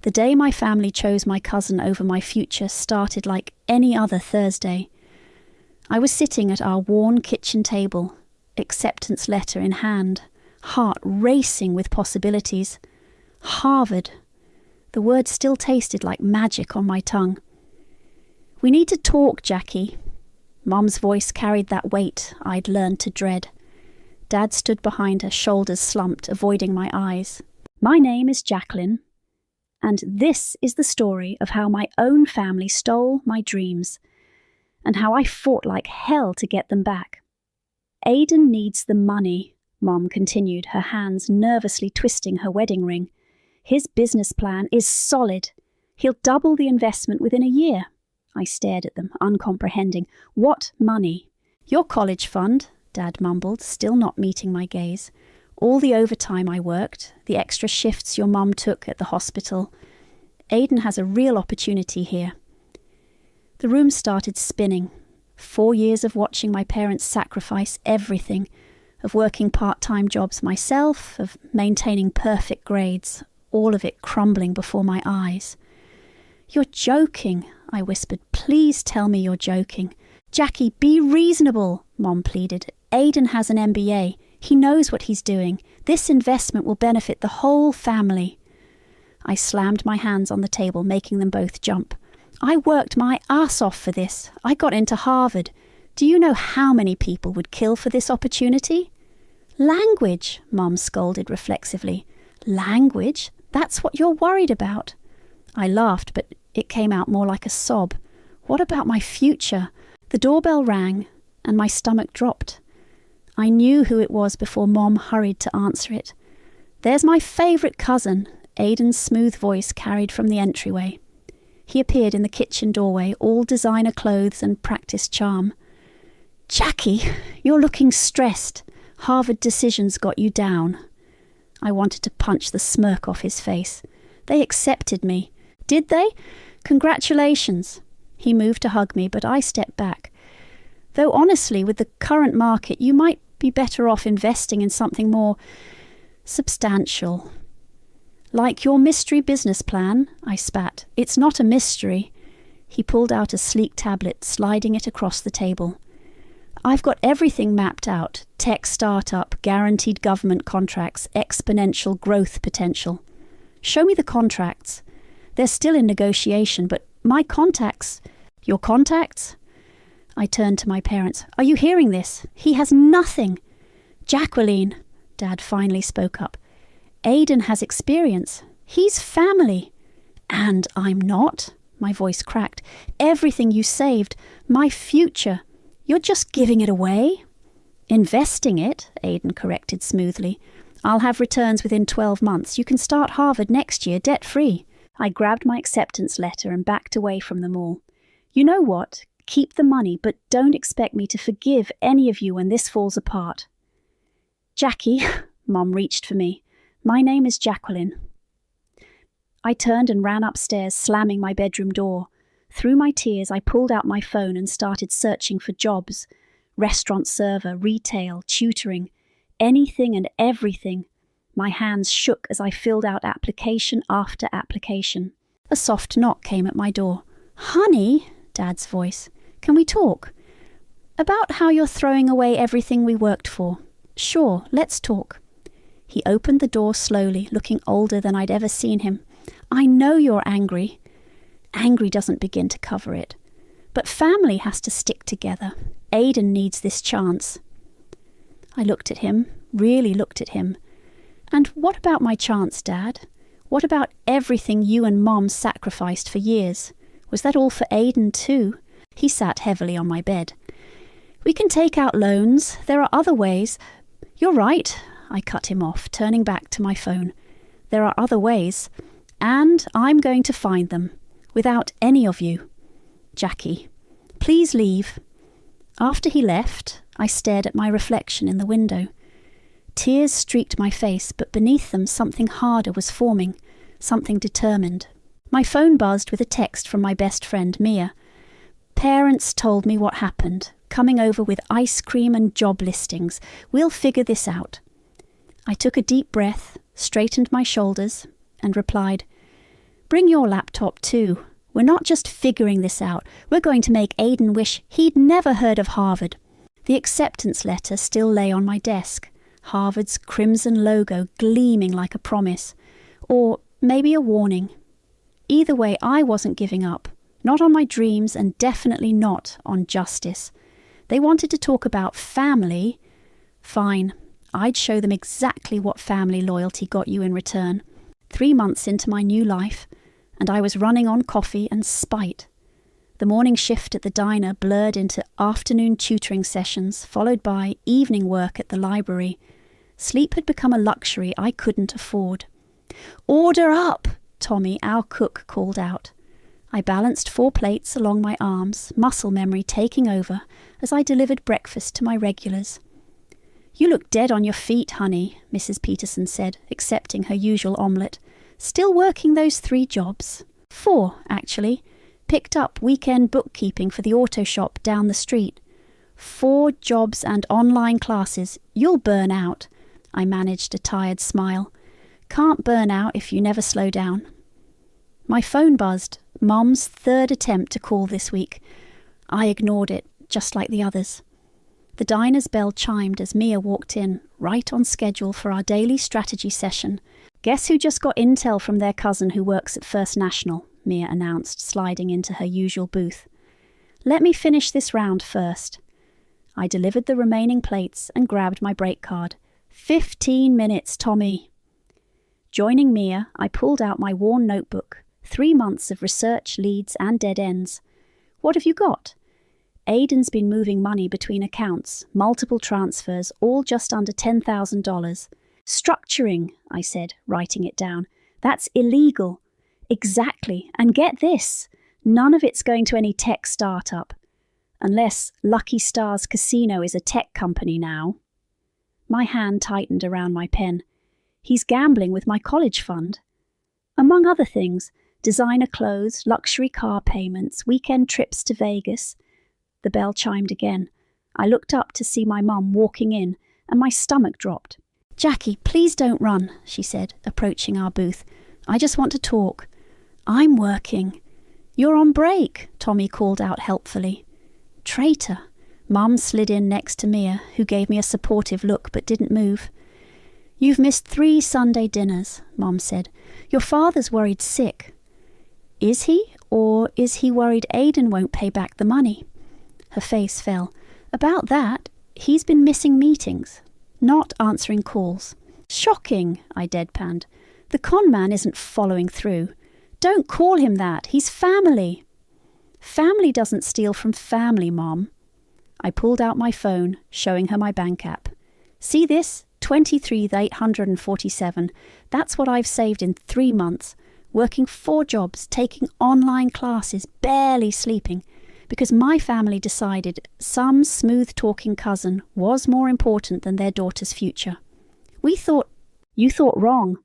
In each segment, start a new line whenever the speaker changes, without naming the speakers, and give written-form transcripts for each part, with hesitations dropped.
The day my family chose my cousin over my future started like any other Thursday. I was sitting at our worn kitchen table, acceptance letter in hand, heart racing with possibilities. Harvard. The word still tasted like magic on my tongue. "We need to talk, Jackie." Mum's voice carried that weight I'd learned to dread. Dad stood behind her, shoulders slumped, avoiding my eyes. "My name is Jacqueline, and this is the story of how my own family stole my dreams, and how I fought like hell to get them back. Aidan needs the money," Mom continued, her hands nervously twisting her wedding ring. "His business plan is solid. He'll double the investment within a year." I stared at them, uncomprehending. "What money?" "Your college fund," Dad mumbled, still not meeting my gaze. "All the overtime I worked, the extra shifts your mum took at the hospital. Aidan has a real opportunity here." The room started spinning. 4 years of watching my parents sacrifice everything, of working part-time jobs myself, of maintaining perfect grades, all of it crumbling before my eyes. "You're joking," I whispered. "Please tell me you're joking." "Jackie, be reasonable," Mom pleaded. "Aidan has an MBA. He knows what he's doing. This investment will benefit the whole family." I slammed my hands on the table, making them both jump. "I worked my ass off for this. I got into Harvard. Do you know how many people would kill for this opportunity?" "Language," Mom scolded reflexively. "Language? That's what you're worried about." I laughed, but it came out more like a sob. What about my future? The doorbell rang, and my stomach dropped. I knew who it was before Mom hurried to answer it. "There's my favourite cousin," Aidan's smooth voice carried from the entryway. He appeared in the kitchen doorway, all designer clothes and practiced charm. "Jackie, you're looking stressed. Harvard decisions got you down." I wanted to punch the smirk off his face. "They accepted me." "Did they? Congratulations." He moved to hug me, but I stepped back. "Though honestly, with the current market, you might be better off investing in something more substantial." "Like your mystery business plan," I spat. "It's not a mystery." He pulled out a sleek tablet, sliding it across the table. "I've got everything mapped out. Tech startup, guaranteed government contracts, exponential growth potential." "Show me the contracts." "They're still in negotiation, but my contacts..." "Your contacts?" I turned to my parents. "Are you hearing this? He has nothing." "Jacqueline," Dad finally spoke up. "Aidan has experience. He's family." "And I'm not?" My voice cracked. "Everything you saved, my future, you're just giving it away?" "Investing it," Aidan corrected smoothly. "I'll have returns within 12 months. You can start Harvard next year, debt-free." I grabbed my acceptance letter and backed away from them all. "You know what? Keep the money, but don't expect me to forgive any of you when this falls apart." "Jackie," Mom reached for me. "My name is Jacqueline." I turned and ran upstairs, slamming my bedroom door. Through my tears, I pulled out my phone and started searching for jobs. Restaurant server, retail, tutoring, anything and everything. My hands shook as I filled out application after application. A soft knock came at my door. "Honey," Dad's voice, "can we talk?" "About how you're throwing away everything we worked for." "Sure, let's talk." He opened the door slowly, looking older than I'd ever seen him. "I know you're angry." Angry doesn't begin to cover it. "But family has to stick together. Aidan needs this chance." I looked at him, really looked at him. "And what about my chance, Dad? What about everything you and Mom sacrificed for years? Was that all for Aidan too?" He sat heavily on my bed. "We can take out loans. There are other ways." "You're right," I cut him off, turning back to my phone. "There are other ways. And I'm going to find them. Without any of you. Jackie, please leave." After he left, I stared at my reflection in the window. Tears streaked my face, but beneath them something harder was forming, something determined. My phone buzzed with a text from my best friend, Mia. "Parents told me what happened. Coming over with ice cream and job listings. We'll figure this out." I took a deep breath, straightened my shoulders, and replied, Bring your laptop too. We're not just figuring this out. We're going to make Aidan wish he'd never heard of Harvard. The acceptance letter still lay on my desk, Harvard's crimson logo gleaming like a promise. Or maybe a warning. Either way, I wasn't giving up. Not on my dreams and definitely not on justice. They wanted to talk about family. Fine, I'd show them exactly what family loyalty got you in return. 3 months into my new life, and I was running on coffee and spite. The morning shift at the diner blurred into afternoon tutoring sessions, followed by evening work at the library. Sleep had become a luxury I couldn't afford. "Order up!" Tommy, our cook, called out. I balanced 4 plates along my arms, muscle memory taking over as I delivered breakfast to my regulars. "You look dead on your feet, honey," Mrs. Peterson said, accepting her usual omelette. "Still working those 3 jobs?" 4, actually. Picked up weekend bookkeeping for the auto shop down the street. 4 jobs and online classes. You'll burn out. I managed a tired smile. Can't burn out if you never slow down. My phone buzzed. Mum's 3rd attempt to call this week. I ignored it, just like the others. The diner's bell chimed as Mia walked in, right on schedule for our daily strategy session. "Guess who just got intel from their cousin who works at First National?" Mia announced, sliding into her usual booth. "Let me finish this round first." I delivered the remaining plates and grabbed my break card. 15 minutes, Tommy. Joining Mia, I pulled out my worn notebook. 3 months of research, leads and dead ends. "What have you got?" Aidan's been moving money between accounts, multiple transfers, all just under $10,000. "Structuring," I said, writing it down. "That's illegal." "Exactly, and get this, none of it's going to any tech startup. Unless Lucky Stars Casino is a tech company now." My hand tightened around my pen. "He's gambling with my college fund." "Among other things, designer clothes, luxury car payments, weekend trips to Vegas." The bell chimed again. I looked up to see my mum walking in, and my stomach dropped. "Jackie, please don't run," she said, approaching our booth. "I just want to talk." "I'm working." "You're on break," Tommy called out helpfully. "Traitor." Mum slid in next to Mia, who gave me a supportive look but didn't move. "You've missed 3 Sunday dinners," Mum said. "Your father's worried sick." "Is he? Or is he worried Aidan won't pay back the money?" Her face fell. "About that, he's been missing meetings, not answering calls." "Shocking," I deadpanned. "The con man isn't following through. Don't call him that. He's family." "Family doesn't steal from family, Mom." I pulled out my phone, showing her my bank app. "See this? 23,847. That's what I've saved in 3 months. Working 4 jobs, taking online classes, barely sleeping. Because my family decided some smooth-talking cousin was more important than their daughter's future. You thought wrong."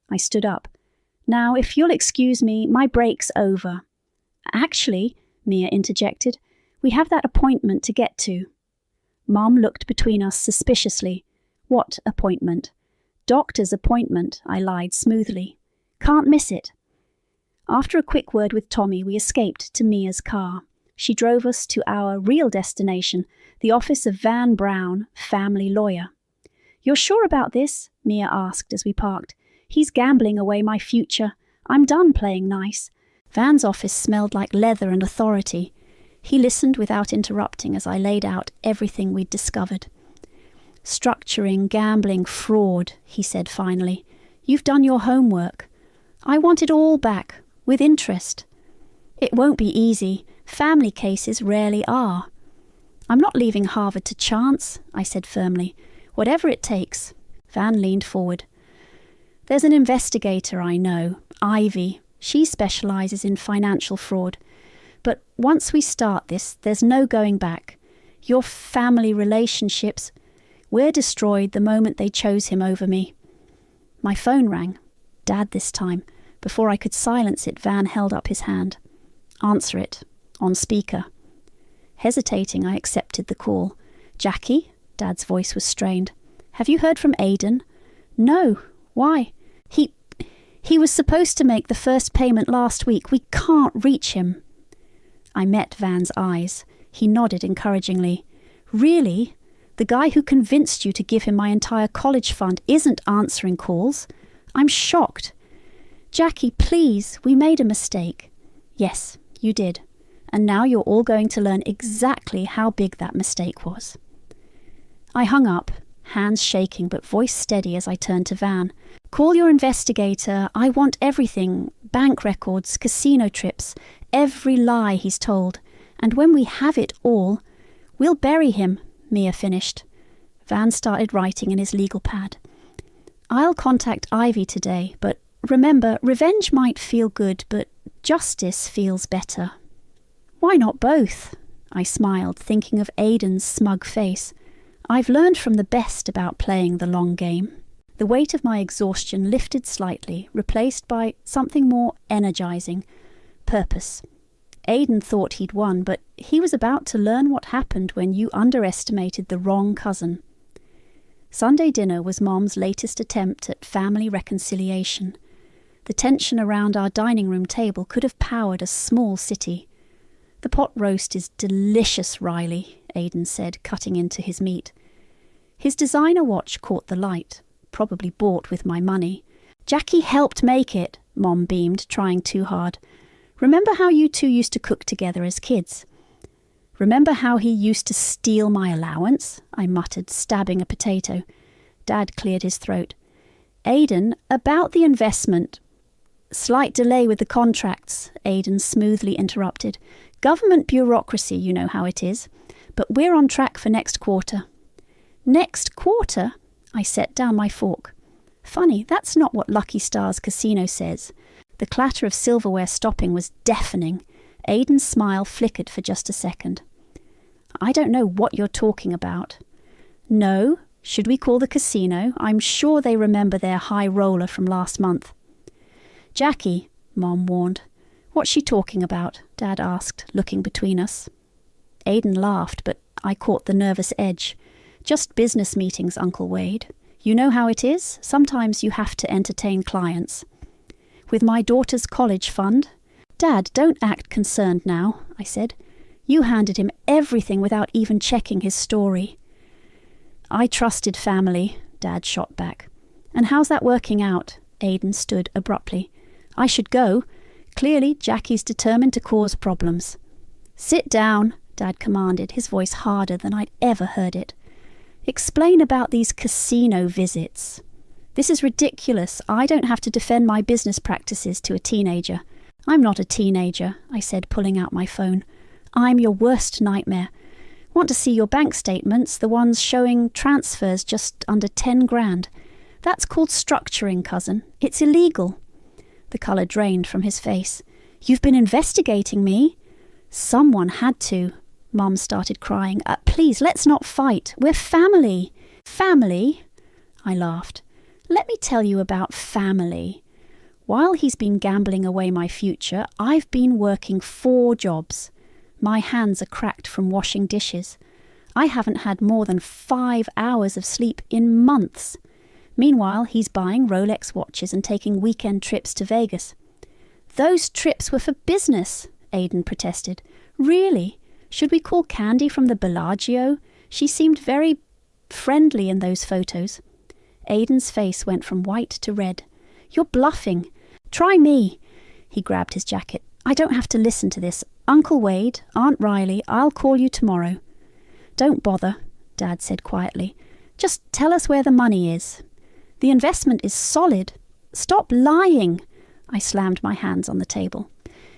I stood up. "Now, if you'll excuse me, my break's over." "Actually," Mia interjected, "we have that appointment to get to." Mum looked between us suspiciously. "What appointment?" "Doctor's appointment," I lied smoothly. "Can't miss it." After a quick word with Tommy, we escaped to Mia's car. She drove us to our real destination, the office of Van Brown, family lawyer. "You're sure about this?" Mia asked as we parked. "He's gambling away my future. I'm done playing nice." Van's office smelled like leather and authority. He listened without interrupting as I laid out everything we'd discovered. "Structuring, gambling, fraud," he said finally. "You've done your homework. I want it all back, with interest." "It won't be easy. Family cases rarely are." "I'm not leaving Harvard to chance," I said firmly. "Whatever it takes." Van leaned forward. "There's an investigator I know, Ivy. She specializes in financial fraud. But once we start this, there's no going back. Your family relationships were destroyed the moment they chose him over me." My phone rang. Dad this time. Before I could silence it, Van held up his hand. "Answer it. On speaker." Hesitating, I accepted the call. "Jackie?" Dad's voice was strained. "Have you heard from Aidan?" "No. Why?" He was supposed to make the first payment last week. We can't reach him. I met Van's eyes. He nodded encouragingly. Really? The guy who convinced you to give him my entire college fund isn't answering calls? I'm shocked. Jackie, please, we made a mistake. Yes, you did. And now you're all going to learn exactly how big that mistake was. I hung up, hands shaking but voice steady as I turned to Van. Call your investigator. I want everything. Bank records, casino trips, every lie he's told. And when we have it all, we'll bury him, Mia finished. Van started writing in his legal pad. I'll contact Ivy today, but remember, revenge might feel good, but justice feels better. Why not both? I smiled, thinking of Aidan's smug face. I've learned from the best about playing the long game. The weight of my exhaustion lifted slightly, replaced by something more energizing. Purpose. Aidan thought he'd won, but he was about to learn what happened when you underestimated the wrong cousin. Sunday dinner was Mom's latest attempt at family reconciliation. The tension around our dining room table could have powered a small city. The pot roast is delicious, Riley, Aidan said, cutting into his meat. His designer watch caught the light, probably bought with my money. Jackie helped make it, Mom beamed, trying too hard. Remember how you two used to cook together as kids? Remember how he used to steal my allowance? I muttered, stabbing a potato. Dad cleared his throat. Aidan, about the investment. Slight delay with the contracts, Aidan smoothly interrupted. Government bureaucracy, you know how it is. But we're on track for next quarter. Next quarter? I set down my fork. Funny, that's not what Lucky Stars Casino says. The clatter of silverware stopping was deafening. Aidan's smile flickered for just a second. I don't know what you're talking about. No? Should we call the casino? I'm sure they remember their high roller from last month. Jackie, Mom warned. What's she talking about? Dad asked, looking between us. Aidan laughed, but I caught the nervous edge. Just business meetings, Uncle Wade. You know how it is? Sometimes you have to entertain clients. With my daughter's college fund? Dad, don't act concerned now, I said. You handed him everything without even checking his story. I trusted family, Dad shot back. And how's that working out? Aidan stood abruptly. I should go. Clearly, Jackie's determined to cause problems. Sit down, Dad commanded, his voice harder than I'd ever heard it. Explain about these casino visits. This is ridiculous. I don't have to defend my business practices to a teenager. I'm not a teenager, I said, pulling out my phone. I'm your worst nightmare. Want to see your bank statements, the ones showing transfers just under 10 grand. That's called structuring, cousin. It's illegal. The colour drained from his face. You've been investigating me? Someone had to. Mum started crying. Please, let's not fight. We're family. Family? I laughed. Let me tell you about family. While he's been gambling away my future, I've been working 4 jobs. My hands are cracked from washing dishes. I haven't had more than 5 hours of sleep in months. Meanwhile, he's buying Rolex watches and taking weekend trips to Vegas. Those trips were for business, Aidan protested. Really? Should we call Candy from the Bellagio? She seemed very friendly in those photos. Aidan's face went from white to red. You're bluffing. Try me. He grabbed his jacket. I don't have to listen to this. Uncle Wade, Aunt Riley, I'll call you tomorrow. Don't bother, Dad said quietly. Just tell us where the money is. The investment is solid. Stop lying. I slammed my hands on the table.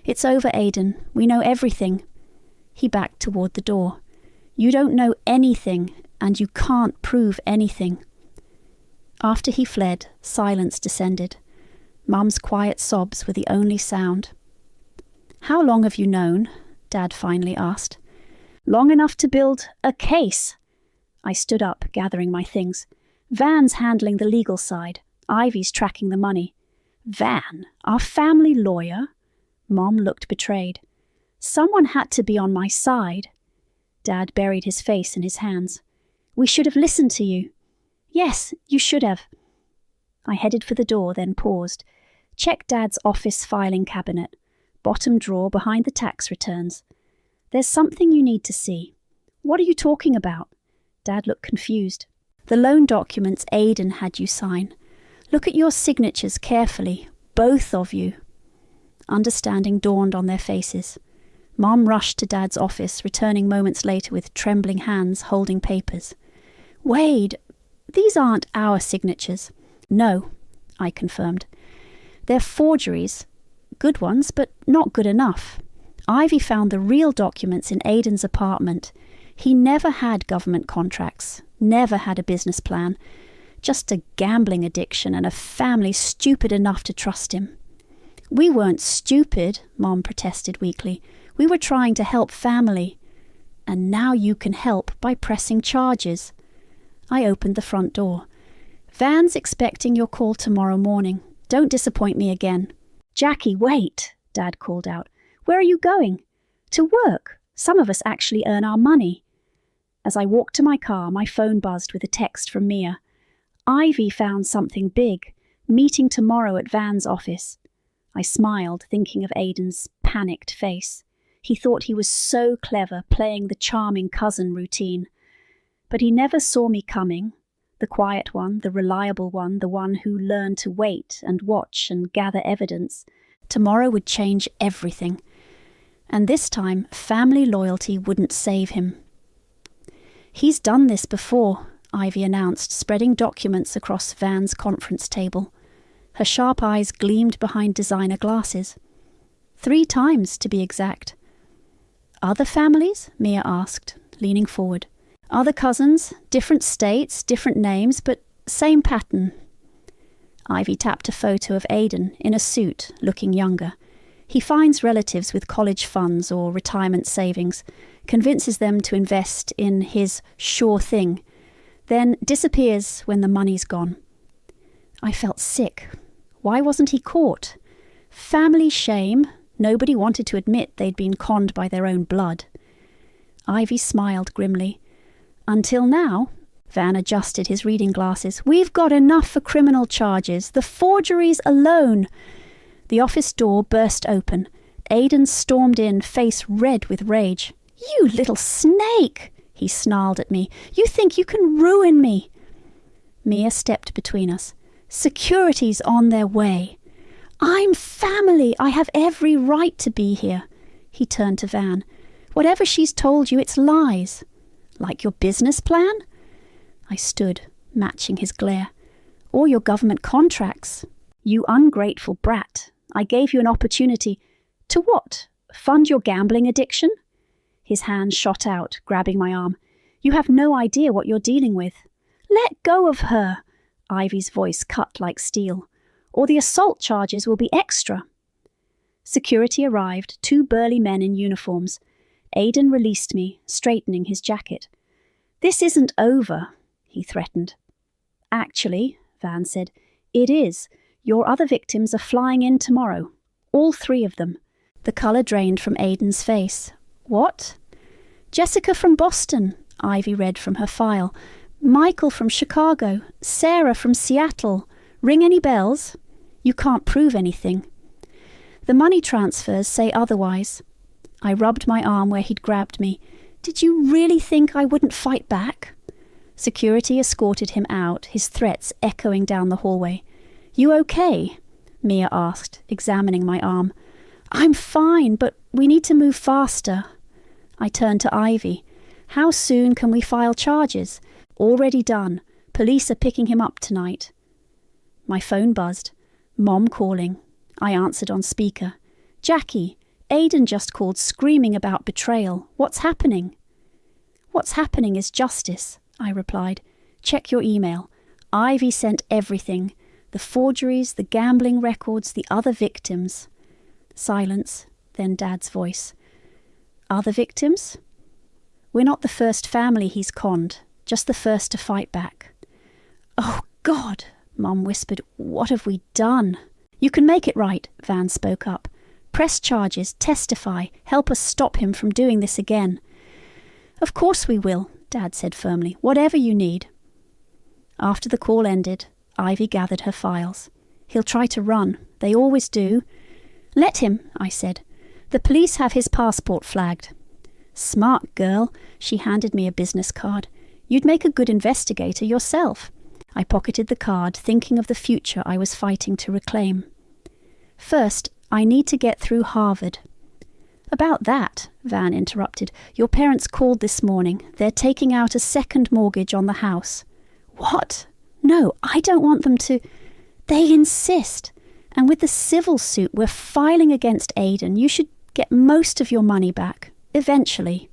It's over, Aidan. We know everything. He backed toward the door. You don't know anything, and you can't prove anything. After he fled, silence descended. Mum's quiet sobs were the only sound. How long have you known? Dad finally asked. Long enough to build a case. I stood up, gathering my things. Van's handling the legal side. Ivy's tracking the money. Van, our family lawyer? Mom looked betrayed. Someone had to be on my side. Dad buried his face in his hands. We should have listened to you. Yes, you should have. I headed for the door, then paused. Check Dad's office filing cabinet, bottom drawer behind the tax returns. There's something you need to see. What are you talking about? Dad looked confused. The loan documents Aidan had you sign. Look at your signatures carefully, both of you. Understanding dawned on their faces. Mom rushed to Dad's office, returning moments later with trembling hands holding papers. Wade, these aren't our signatures. No, I confirmed. They're forgeries. Good ones, but not good enough. Ivy found the real documents in Aidan's apartment. He never had government contracts, never had a business plan, just a gambling addiction and a family stupid enough to trust him. We weren't stupid, Mom protested weakly. We were trying to help family. And now you can help by pressing charges. I opened the front door. Van's expecting your call tomorrow morning. Don't disappoint me again. Jackie, wait, Dad called out. Where are you going? To work. Some of us actually earn our money. As I walked to my car, my phone buzzed with a text from Mia. Ivy found something big. Meeting tomorrow at Van's office. I smiled, thinking of Aidan's panicked face. He thought he was so clever, playing the charming cousin routine. But he never saw me coming. The quiet one, the reliable one, the one who learned to wait and watch and gather evidence. Tomorrow would change everything. And this time, family loyalty wouldn't save him. He's done this before, Ivy announced, spreading documents across Van's conference table. Her sharp eyes gleamed behind designer glasses. 3 times, to be exact. Other families? Mia asked, leaning forward. Other cousins, different states, different names, but same pattern. Ivy tapped a photo of Aidan in a suit, looking younger. He finds relatives with college funds or retirement savings, convinces them to invest in his sure thing, then disappears when the money's gone. I felt sick. Why wasn't he caught? Family shame. Nobody wanted to admit they'd been conned by their own blood. Ivy smiled grimly. Until now, Van adjusted his reading glasses. We've got enough for criminal charges. The forgeries alone. The office door burst open. Aidan stormed in, face red with rage. You little snake, he snarled at me. You think you can ruin me? Mia stepped between us. Security's on their way. I'm family. I have every right to be here. He turned to Van. Whatever she's told you, it's lies. Like your business plan? I stood, matching his glare. Or your government contracts. You ungrateful brat. I gave you an opportunity. To what? Fund your gambling addiction? His hand shot out, grabbing my arm. You have no idea what you're dealing with. Let go of her. Ivy's voice cut like steel. Or the assault charges will be extra. Security arrived, 2 burly men in uniforms. Aidan released me, straightening his jacket. This isn't over, he threatened. Actually, Van said, it is. Your other victims are flying in tomorrow. All 3 of them. The colour drained from Aidan's face. What? Jessica from Boston, Ivy read from her file. Michael from Chicago. Sarah from Seattle. Ring any bells? You can't prove anything. The money transfers say otherwise. I rubbed my arm where he'd grabbed me. Did you really think I wouldn't fight back? Security escorted him out, his threats echoing down the hallway. You okay? Mia asked, examining my arm. I'm fine, but we need to move faster. I turned to Ivy. How soon can we file charges? Already done. Police are picking him up tonight. My phone buzzed. Mom calling. I answered on speaker. Jackie, Aidan just called screaming about betrayal. What's happening? What's happening is justice, I replied. Check your email. Ivy sent everything. The forgeries, the gambling records, the other victims. Silence, then Dad's voice. Other victims? We're not the first family he's conned, just the first to fight back. Oh, God, Mum whispered. What have we done? You can make it right, Van spoke up. Press charges, testify, help us stop him from doing this again. Of course we will, Dad said firmly. Whatever you need. After the call ended, Ivy gathered her files. He'll try to run, They always do. Let him, I said. The police have his passport flagged. Smart girl. She handed me a business card. You'd make a good investigator yourself. I pocketed the card, thinking of the future I was fighting to reclaim. First, I need to get through Harvard. About that, Van interrupted. Your parents called this morning. They're taking out a second mortgage on the house. What? No, I don't want them to. They insist. And with the civil suit we're filing against Aidan, you should get most of your money back. Eventually.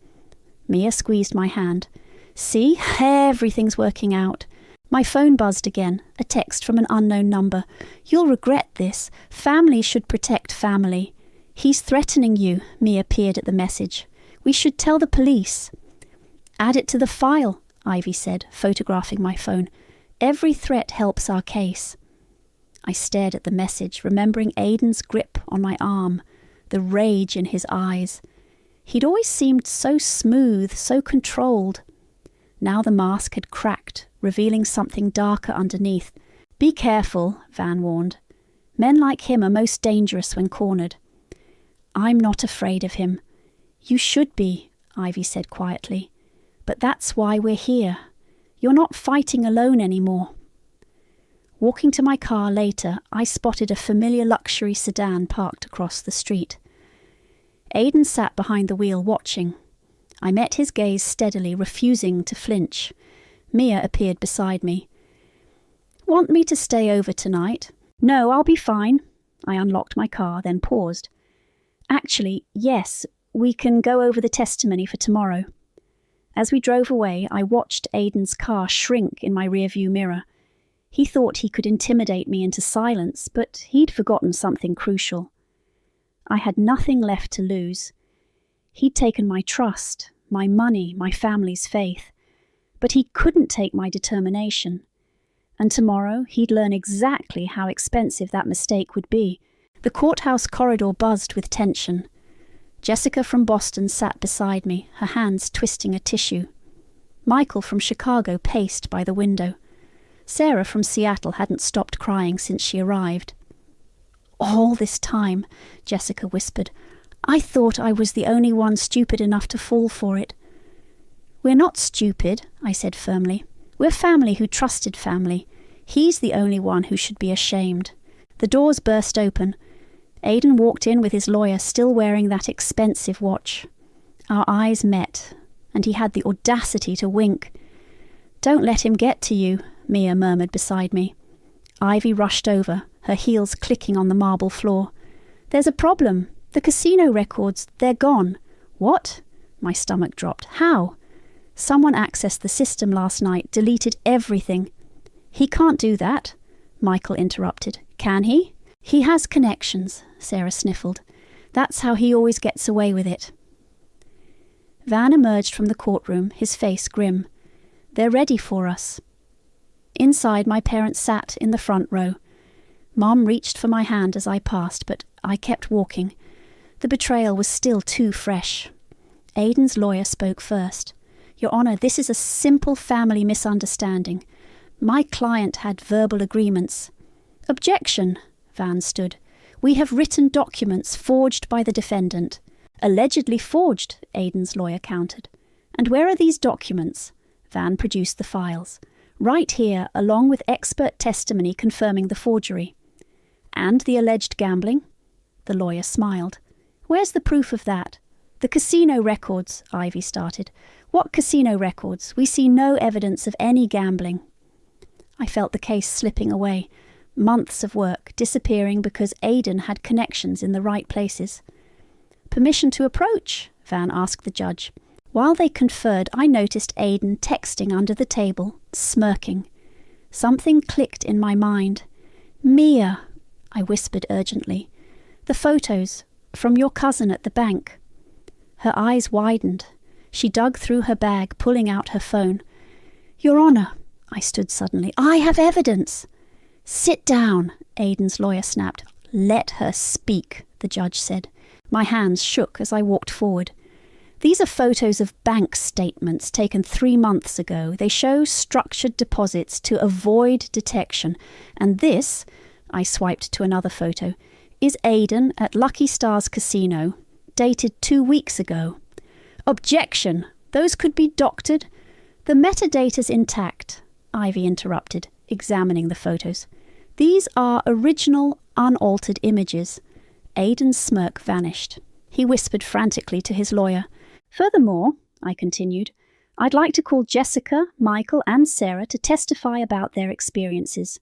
Mia squeezed my hand. See, everything's working out. My phone buzzed again, a text from an unknown number. You'll regret this. Family should protect family. He's threatening you, Mia peered at the message. We should tell the police. Add it to the file, Ivy said, photographing my phone. Every threat helps our case. I stared at the message, remembering Aidan's grip on my arm, the rage in his eyes. He'd always seemed so smooth, so controlled. Now the mask had cracked, revealing something darker underneath. Be careful, Van warned. Men like him are most dangerous when cornered. I'm not afraid of him. You should be, Ivy said quietly. But that's why we're here. You're not fighting alone anymore. Walking to my car later, I spotted a familiar luxury sedan parked across the street. Aidan sat behind the wheel watching. I met his gaze steadily, refusing to flinch. Mia appeared beside me. Want me to stay over tonight? No, I'll be fine. I unlocked my car, then paused. Actually, yes, we can go over the testimony for tomorrow. As we drove away, I watched Aidan's car shrink in my rearview mirror. He thought he could intimidate me into silence, but he'd forgotten something crucial. I had nothing left to lose. He'd taken my trust, my money, my family's faith. But he couldn't take my determination. And tomorrow he'd learn exactly how expensive that mistake would be. The courthouse corridor buzzed with tension. Jessica from Boston sat beside me, her hands twisting a tissue. Michael from Chicago paced by the window. Sarah from Seattle hadn't stopped crying since she arrived. All this time, Jessica whispered, I thought I was the only one stupid enough to fall for it. We're not stupid, I said firmly. We're family who trusted family. He's the only one who should be ashamed. The doors burst open. Aidan walked in with his lawyer still wearing that expensive watch. Our eyes met, and he had the audacity to wink. Don't let him get to you, Mia murmured beside me. Ivy rushed over, her heels clicking on the marble floor. There's a problem. The casino records, they're gone. What? My stomach dropped. How? Someone accessed the system last night, deleted everything. He can't do that, Michael interrupted. Can he? He has connections, Sarah sniffled. That's how he always gets away with it. Van emerged from the courtroom, his face grim. They're ready for us. Inside, my parents sat in the front row. Mom reached for my hand as I passed, but I kept walking. The betrayal was still too fresh. Aidan's lawyer spoke first. Your Honour, this is a simple family misunderstanding. My client had verbal agreements. Objection, Van stood. We have written documents forged by the defendant. Allegedly forged, Aidan's lawyer countered. And where are these documents? Van produced the files. Right here, along with expert testimony confirming the forgery. And the alleged gambling? The lawyer smiled. Where's the proof of that? The casino records, Ivy started. What casino records? We see no evidence of any gambling. I felt the case slipping away. Months of work disappearing because Aidan had connections in the right places. Permission to approach? Van asked the judge. While they conferred, I noticed Aidan texting under the table, smirking. Something clicked in my mind. Mia, I whispered urgently. The photos, from your cousin at the bank. Her eyes widened. She dug through her bag, pulling out her phone. Your Honour, I stood suddenly. I have evidence. Sit down, Aidan's lawyer snapped. Let her speak, the judge said. My hands shook as I walked forward. These are photos of bank statements taken 3 months ago. They show structured deposits to avoid detection. And this, I swiped to another photo, is Aidan at Lucky Stars Casino, dated 2 weeks ago. Objection! Those could be doctored. The metadata's intact, Ivy interrupted, examining the photos. These are original, unaltered images. Aidan's smirk vanished. He whispered frantically to his lawyer. Furthermore, I continued, I'd like to call Jessica, Michael, and Sarah to testify about their experiences.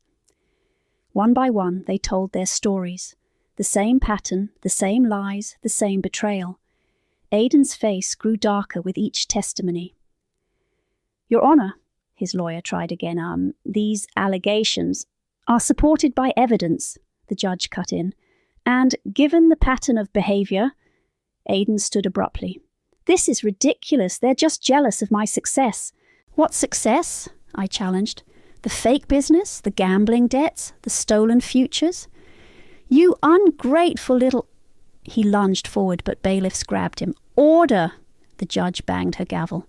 One by one, they told their stories. The same pattern, the same lies, the same betrayal. Aidan's face grew darker with each testimony. Your Honour, his lawyer tried again, these allegations are supported by evidence, the judge cut in, and given the pattern of behaviour, Aidan stood abruptly. This is ridiculous. They're just jealous of my success. What success? I challenged. The fake business, the gambling debts, the stolen futures? You ungrateful little... He lunged forward, but bailiffs grabbed him. Order! The judge banged her gavel.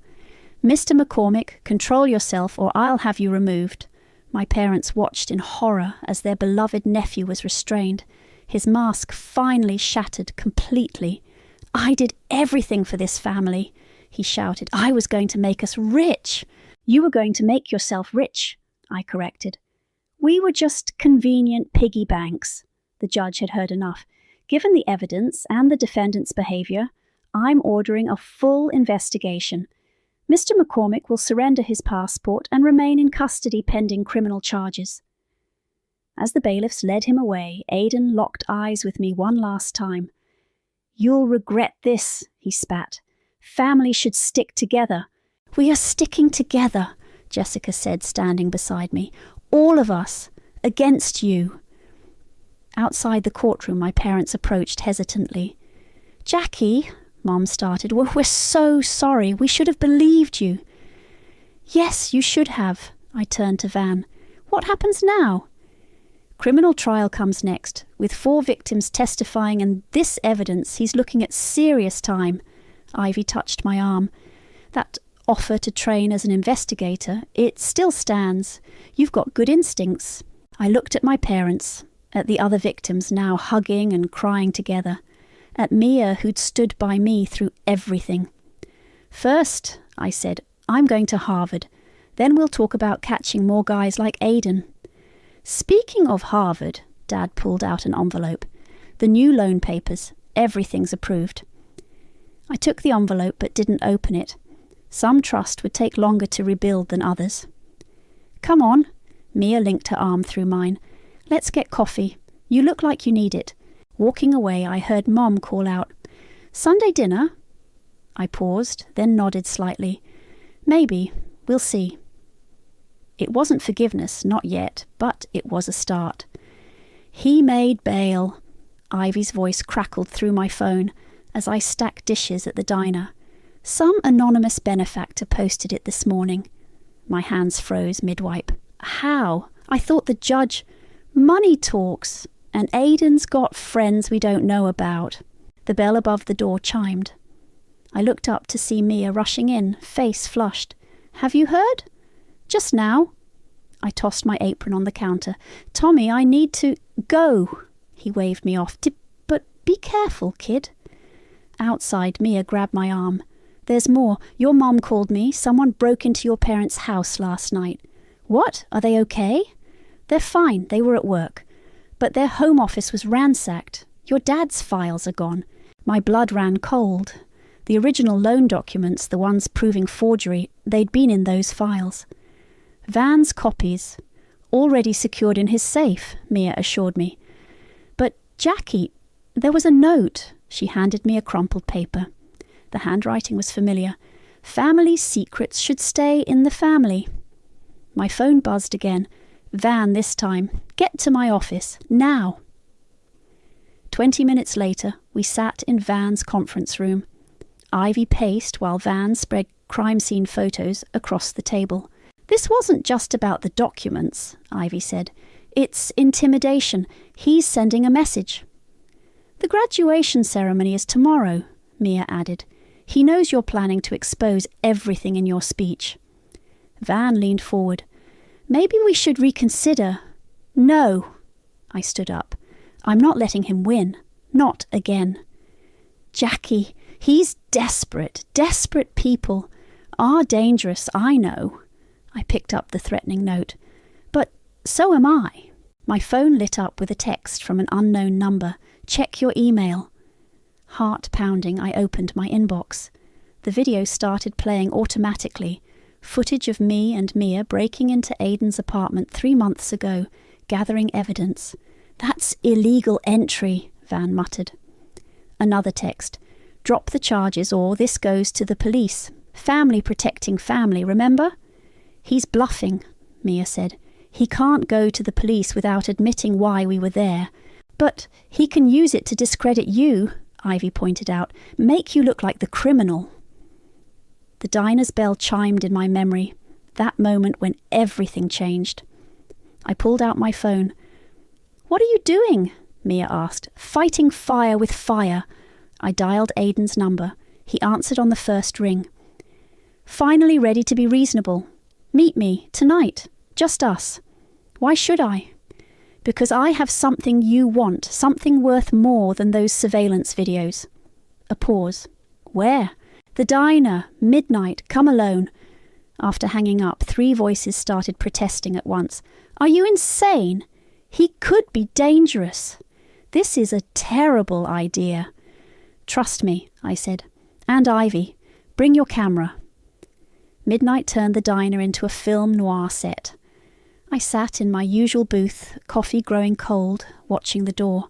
Mr. McCormick, control yourself or I'll have you removed. My parents watched in horror as their beloved nephew was restrained. His mask finally shattered completely. I did everything for this family, he shouted. I was going to make us rich. You were going to make yourself rich, I corrected. We were just convenient piggy banks. The judge had heard enough. Given the evidence and the defendant's behaviour, I'm ordering a full investigation. Mr. McCormick will surrender his passport and remain in custody pending criminal charges. As the bailiffs led him away, Aidan locked eyes with me one last time. You'll regret this, he spat. Families should stick together. We are sticking together, Jessica said, standing beside me. All of us, against you. Outside the courtroom, my parents approached hesitantly. Jackie, Mom started, we're so sorry. We should have believed you. Yes, you should have, I turned to Van. What happens now? Criminal trial comes next. With 4 victims testifying and this evidence, he's looking at serious time. Ivy touched my arm. That offer to train as an investigator, it still stands. You've got good instincts. I looked at my parents, at the other victims now hugging and crying together, at Mia who'd stood by me through everything. First, I said, I'm going to Harvard. Then we'll talk about catching more guys like Aidan. Speaking of Harvard, Dad pulled out an envelope. The new loan papers. Everything's approved. I took the envelope but didn't open it. Some trust would take longer to rebuild than others. Come on. Mia linked her arm through mine. Let's get coffee. You look like you need it. Walking away, I heard Mom call out, Sunday dinner? I paused, then nodded slightly. Maybe. We'll see. It wasn't forgiveness, not yet, but it was a start. He made bail. Ivy's voice crackled through my phone as I stacked dishes at the diner. Some anonymous benefactor posted it this morning. My hands froze mid-wipe. How? I thought the judge... Money talks, and Aidan's got friends we don't know about. The bell above the door chimed. I looked up to see Mia rushing in, face flushed. Have you heard? Just now. I tossed my apron on the counter. Tommy, I need to... Go! He waved me off. But be careful, kid. Outside, Mia grabbed my arm. There's more. Your mom called me. Someone broke into your parents' house last night. What? Are they okay? They're fine. They were at work. But their home office was ransacked. Your dad's files are gone. My blood ran cold. The original loan documents, the ones proving forgery, they'd been in those files. Van's copies, already secured in his safe, Mia assured me. But, Jackie, there was a note. She handed me a crumpled paper. The handwriting was familiar. Family secrets should stay in the family. My phone buzzed again. Van this time. Get to my office, now. 20 minutes later, we sat in Van's conference room. Ivy paced while Van spread crime scene photos across the table. This wasn't just about the documents, Ivy said. It's intimidation. He's sending a message. The graduation ceremony is tomorrow, Mia added. He knows you're planning to expose everything in your speech. Van leaned forward. Maybe we should reconsider. No. I stood up. I'm not letting him win. Not again. Jackie, he's desperate. Desperate people are dangerous, I know. I picked up the threatening note. But so am I. My phone lit up with a text from an unknown number. Check your email. Heart pounding, I opened my inbox. The video started playing automatically. Footage of me and Mia breaking into Aidan's apartment 3 months ago, gathering evidence. That's illegal entry, Van muttered. Another text. Drop the charges or this goes to the police. Family protecting family, remember? He's bluffing, Mia said. He can't go to the police without admitting why we were there. But he can use it to discredit you, Ivy pointed out. Make you look like the criminal. The diner's bell chimed in my memory. That moment when everything changed. I pulled out my phone. What are you doing? Mia asked. Fighting fire with fire. I dialed Aidan's number. He answered on the first ring. Finally ready to be reasonable. Meet me, tonight. Just us. Why should I? Because I have something you want, something worth more than those surveillance videos. A pause. Where? The diner. Midnight. Come alone. After hanging up, 3 voices started protesting at once. Are you insane? He could be dangerous. This is a terrible idea. Trust me, I said. And Ivy. Bring your camera. Midnight turned the diner into a film noir set. I sat in my usual booth, coffee growing cold, watching the door.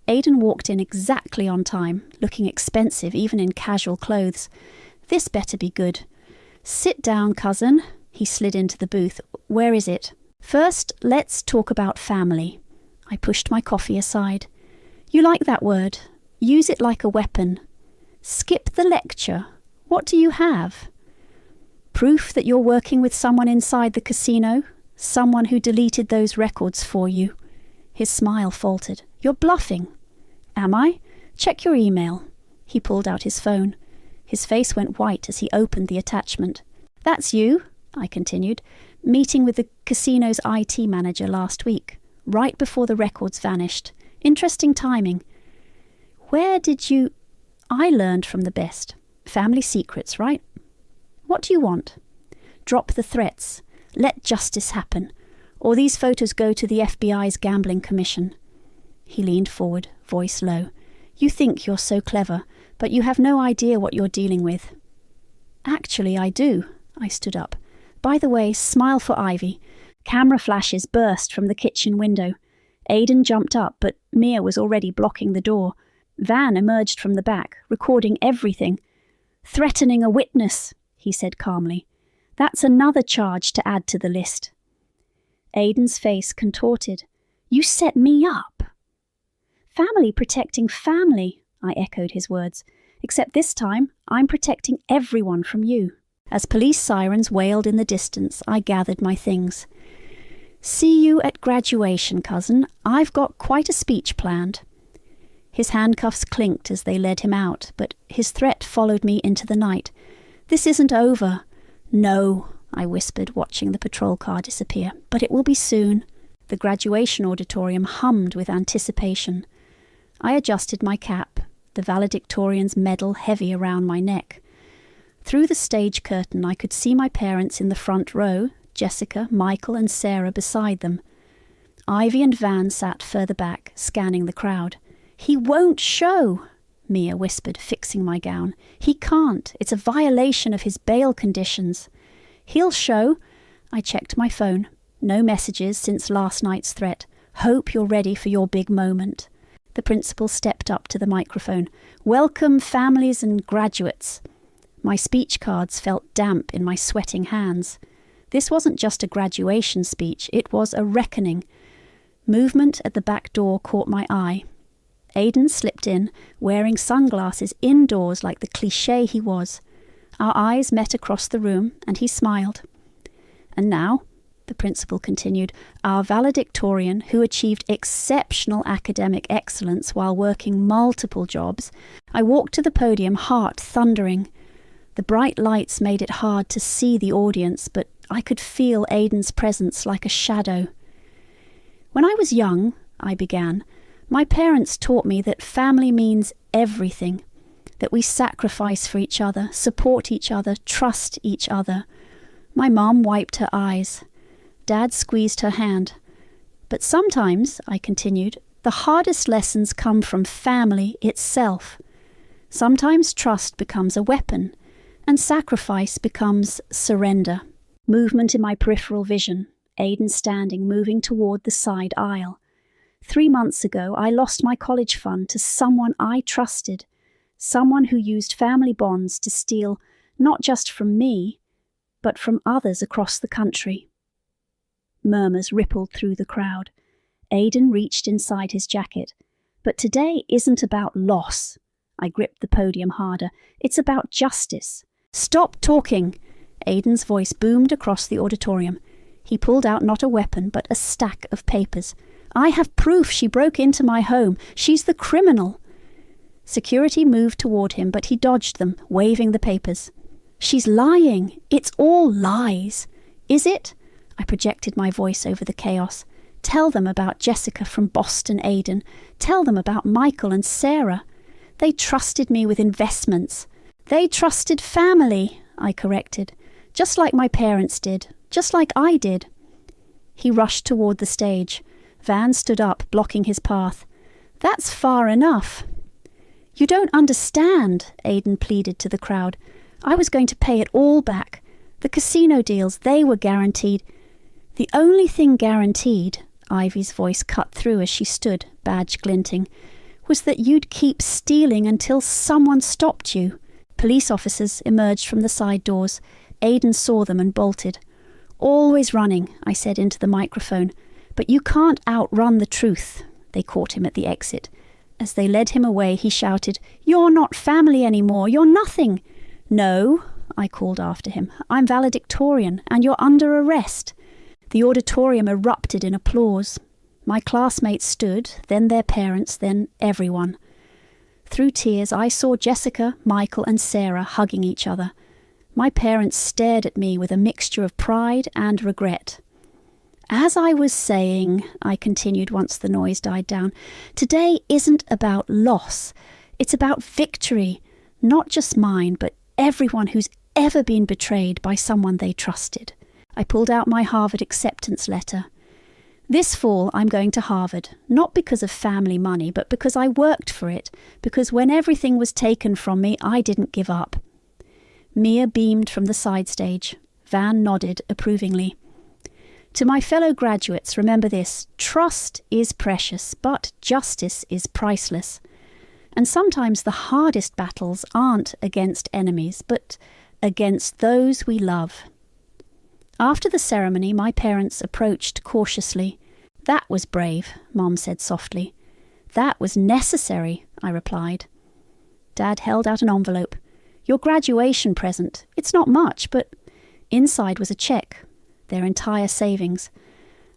Aidan walked in exactly on time, looking expensive even in casual clothes. This better be good. Sit down, cousin. He slid into the booth. Where is it? First, let's talk about family. I pushed my coffee aside. You like that word. Use it like a weapon. Skip the lecture. What do you have? Proof that you're working with someone inside the casino? Someone who deleted those records for you? His smile faltered. You're bluffing. Am I? Check your email. He pulled out his phone. His face went white as he opened the attachment. That's you, I continued, meeting with the casino's IT manager last week, right before the records vanished. Interesting timing. Where did you... I learned from the best. Family secrets, right? What do you want? Drop the threats. Let justice happen. Or these photos go to the FBI's gambling commission. He leaned forward, voice low. You think you're so clever, but you have no idea what you're dealing with. Actually, I do. I stood up. By the way, smile for Ivy. Camera flashes burst from the kitchen window. Aidan jumped up, but Mia was already blocking the door. Van emerged from the back, recording everything. Threatening a witness, he said calmly. That's another charge to add to the list. Aidan's face contorted. You set me up. Family protecting family, I echoed his words. Except this time, I'm protecting everyone from you. As police sirens wailed in the distance, I gathered my things. See you at graduation, cousin. I've got quite a speech planned. His handcuffs clinked as they led him out, but his threat followed me into the night. This isn't over. No, I whispered, watching the patrol car disappear, but it will be soon. The graduation auditorium hummed with anticipation. I adjusted my cap, the valedictorian's medal heavy around my neck. Through the stage curtain I could see my parents in the front row, Jessica, Michael and Sarah beside them. Ivy and Van sat further back, scanning the crowd. He won't show, Mia whispered, fixing my gown. He can't. It's a violation of his bail conditions. He'll show. I checked my phone. No messages since last night's threat. Hope you're ready for your big moment. The principal stepped up to the microphone. Welcome families and graduates. My speech cards felt damp in my sweating hands. This wasn't just a graduation speech, it was a reckoning. Movement at the back door caught my eye. Aidan slipped in, wearing sunglasses indoors like the cliché he was. Our eyes met across the room, and he smiled. And now, the principal continued, our valedictorian, who achieved exceptional academic excellence while working multiple jobs. I walked to the podium, heart thundering. The bright lights made it hard to see the audience, but I could feel Aidan's presence like a shadow. When I was young, I began. My parents taught me that family means everything, that we sacrifice for each other, support each other, trust each other. My mum wiped her eyes. Dad squeezed her hand. But sometimes, I continued, the hardest lessons come from family itself. Sometimes trust becomes a weapon, and sacrifice becomes surrender. Movement in my peripheral vision. Aidan standing, moving toward the side aisle. 3 months ago, I lost my college fund to someone I trusted, someone who used family bonds to steal not just from me, but from others across the country. Murmurs rippled through the crowd. Aidan reached inside his jacket. But today isn't about loss. I gripped the podium harder. It's about justice. Stop talking! Aidan's voice boomed across the auditorium. He pulled out not a weapon, but a stack of papers. I have proof she broke into my home. She's the criminal. Security moved toward him, but he dodged them, waving the papers. She's lying. It's all lies. Is it? I projected my voice over the chaos. Tell them about Jessica from Boston, Aidan. Tell them about Michael and Sarah. They trusted me with investments. They trusted family, I corrected. Just like my parents did. Just like I did. He rushed toward the stage. Van stood up, blocking his path. That's far enough. You don't understand, Aidan pleaded to the crowd. I was going to pay it all back. The casino deals, they were guaranteed. The only thing guaranteed, Ivy's voice cut through as she stood, badge glinting, was that you'd keep stealing until someone stopped you. Police officers emerged from the side doors. Aidan saw them and bolted. Always running, I said into the microphone. But you can't outrun the truth. They caught him at the exit. As they led him away, he shouted, You're not family anymore. You're nothing. No, I called after him. I'm valedictorian, and you're under arrest. The auditorium erupted in applause. My classmates stood, then their parents, then everyone. Through tears, I saw Jessica, Michael, and Sarah hugging each other. My parents stared at me with a mixture of pride and regret. As I was saying, I continued once the noise died down, today isn't about loss. It's about victory, not just mine, but everyone who's ever been betrayed by someone they trusted. I pulled out my Harvard acceptance letter. This fall, I'm going to Harvard, not because of family money, but because I worked for it, because when everything was taken from me, I didn't give up. Mia beamed from the side stage. Van nodded approvingly. To my fellow graduates, remember this: trust is precious, but justice is priceless. And sometimes the hardest battles aren't against enemies, but against those we love. After the ceremony, my parents approached cautiously. That was brave, Mom said softly. That was necessary, I replied. Dad held out an envelope. Your graduation present. It's not much, but inside was a cheque. Their entire savings.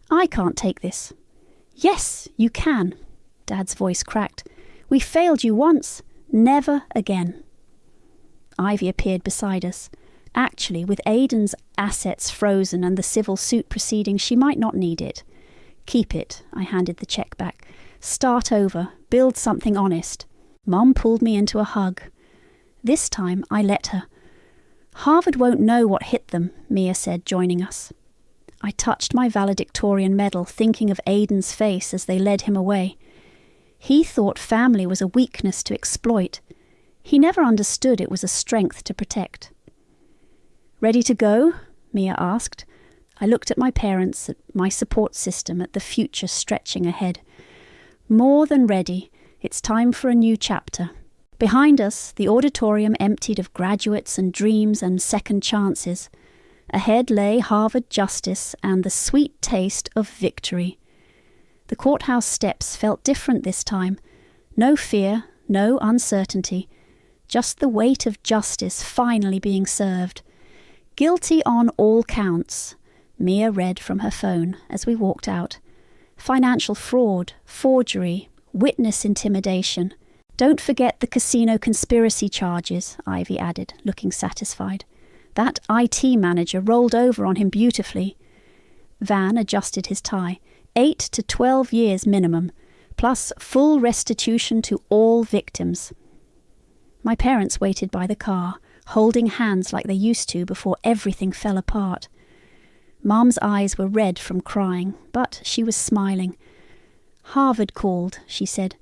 I can't take this. Yes, you can. Dad's voice cracked. We failed you once. Never again. Ivy appeared beside us. Actually, with Aidan's assets frozen and the civil suit proceeding, she might not need it. Keep it, I handed the cheque back. Start over. Build something honest. Mom pulled me into a hug. This time I let her. Harvard won't know what hit them, Mia said, joining us. I touched my valedictorian medal, thinking of Aidan's face as they led him away. He thought family was a weakness to exploit. He never understood it was a strength to protect. Ready to go? Mia asked. I looked at my parents, at my support system, at the future stretching ahead. More than ready. It's time for a new chapter. Behind us, the auditorium emptied of graduates and dreams and second chances. Ahead lay Harvard justice and the sweet taste of victory. The courthouse steps felt different this time. No fear, no uncertainty. Just the weight of justice finally being served. Guilty on all counts, Mia read from her phone as we walked out. Financial fraud, forgery, witness intimidation. Don't forget the casino conspiracy charges, Ivy added, looking satisfied. That IT manager rolled over on him beautifully. Van adjusted his tie. 8 to 12 years minimum, plus full restitution to all victims. My parents waited by the car, holding hands like they used to before everything fell apart. Mum's eyes were red from crying, but she was smiling. "Harvard called," she said.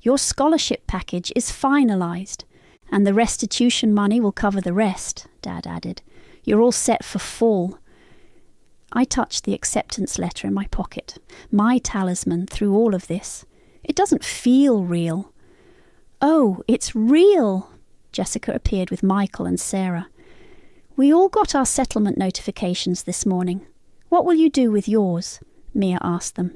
"Your scholarship package is finalised, and the restitution money will cover the rest," Dad added. "You're all set for fall." I touched the acceptance letter in my pocket, my talisman through all of this. It doesn't feel real. "Oh, it's real!" Jessica appeared with Michael and Sarah. "We all got our settlement notifications this morning. What will you do with yours?" Mia asked them.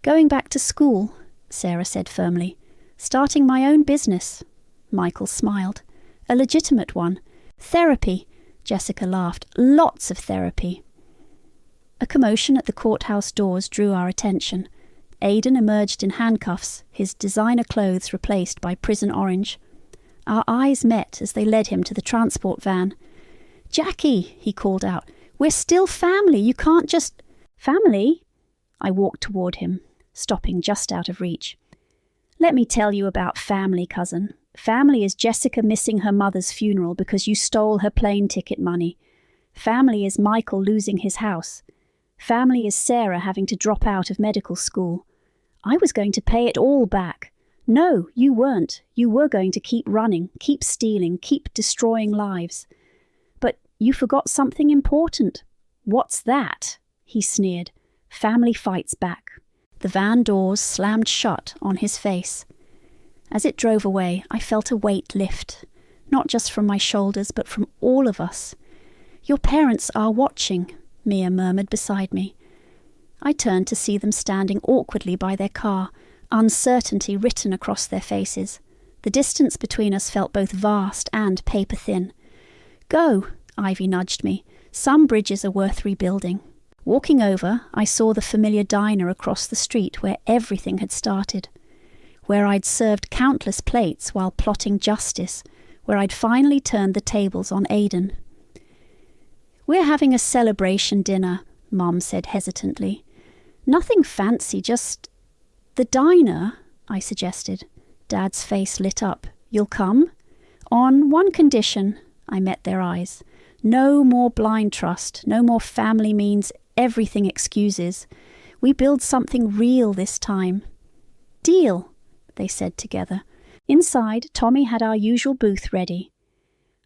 "Going back to school," Sarah said firmly. "Starting my own business." Michael smiled. "A legitimate one. Therapy," Jessica laughed. "Lots of therapy." A commotion at the courthouse doors drew our attention. Aidan emerged in handcuffs, his designer clothes replaced by prison orange. Our eyes met as they led him to the transport van. "Jackie," he called out, "we're still family. You can't just—" "Family?" I walked toward him, stopping just out of reach. "Let me tell you about family, cousin. Family is Jessica missing her mother's funeral because you stole her plane ticket money. Family is Michael losing his house. Family is Sarah having to drop out of medical school. I was going to pay it all back. No, you weren't. You were going to keep running, keep stealing, keep destroying lives. But you forgot something important." "What's that?" he sneered. "Family fights back." The van doors slammed shut on his face. As it drove away, I felt a weight lift, not just from my shoulders, but from all of us. "Your parents are watching," Mia murmured beside me. I turned to see them standing awkwardly by their car, uncertainty written across their faces. The distance between us felt both vast and paper-thin. "Go," Ivy nudged me. "Some bridges are worth rebuilding." Walking over, I saw the familiar diner across the street where everything had started, where I'd served countless plates while plotting justice, where I'd finally turned the tables on Aidan. "We're having a celebration dinner," Mum said hesitantly. "Nothing fancy, just—" "The diner," I suggested. Dad's face lit up. "You'll come?" "On one condition," I met their eyes. "No more blind trust, no more family means everything excuses. We build something real this time." "Deal," they said together. Inside, Tommy had our usual booth ready.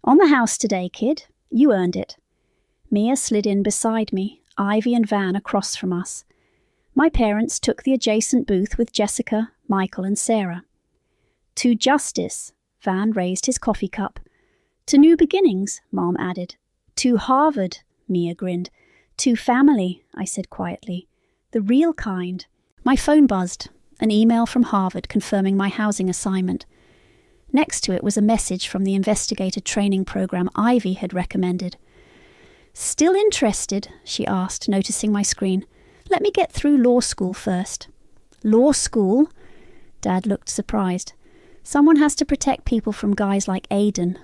"On the house today, kid. You earned it." Mia slid in beside me, Ivy and Van across from us. My parents took the adjacent booth with Jessica, Michael and Sarah. "To justice," Van raised his coffee cup. "To new beginnings," Mom added. "To Harvard," Mia grinned. "To family," I said quietly. "The real kind." My phone buzzed, an email from Harvard confirming my housing assignment. Next to it was a message from the investigator training program Ivy had recommended. "Still interested?" she asked, noticing my screen. "Let me get through law school first." "Law school?" Dad looked surprised. "Someone has to protect people from guys like Aidan."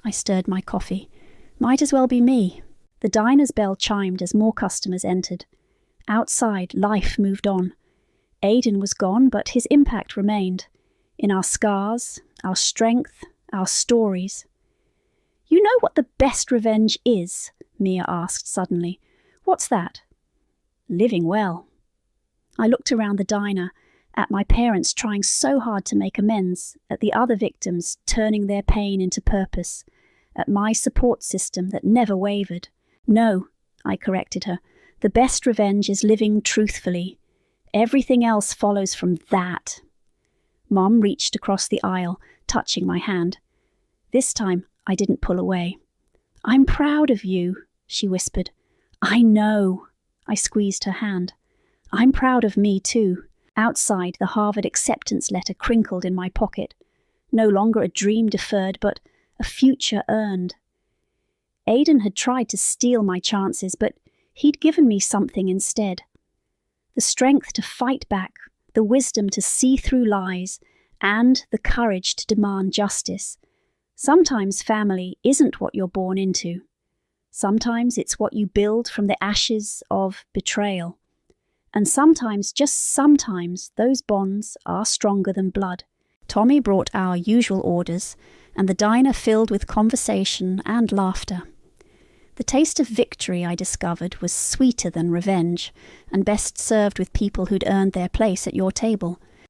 I stirred my coffee. "Might as well be me." The diner's bell chimed as more customers entered. Outside, life moved on. Aidan was gone, but his impact remained. In our scars, our strength, our stories. "You know what the best revenge is?" Mia asked suddenly. "What's that?" "Living well." I looked around the diner, at my parents trying so hard to make amends, at the other victims turning their pain into purpose, at my support system that never wavered. "No," I corrected her. "The best revenge is living truthfully. Everything else follows from that." Mom reached across the aisle, touching my hand. This time, I didn't pull away. "I'm proud of you," she whispered. "I know." I squeezed her hand. "I'm proud of me too." Outside, the Harvard acceptance letter crinkled in my pocket. No longer a dream deferred, but a future earned. Aidan had tried to steal my chances, but he'd given me something instead. The strength to fight back, the wisdom to see through lies, and the courage to demand justice. Sometimes family isn't what you're born into. Sometimes it's what you build from the ashes of betrayal. And sometimes, just sometimes, those bonds are stronger than blood. Tommy brought our usual orders, and the diner filled with conversation and laughter. The taste of victory, I discovered, was sweeter than revenge, and best served with people who'd earned their place at your table.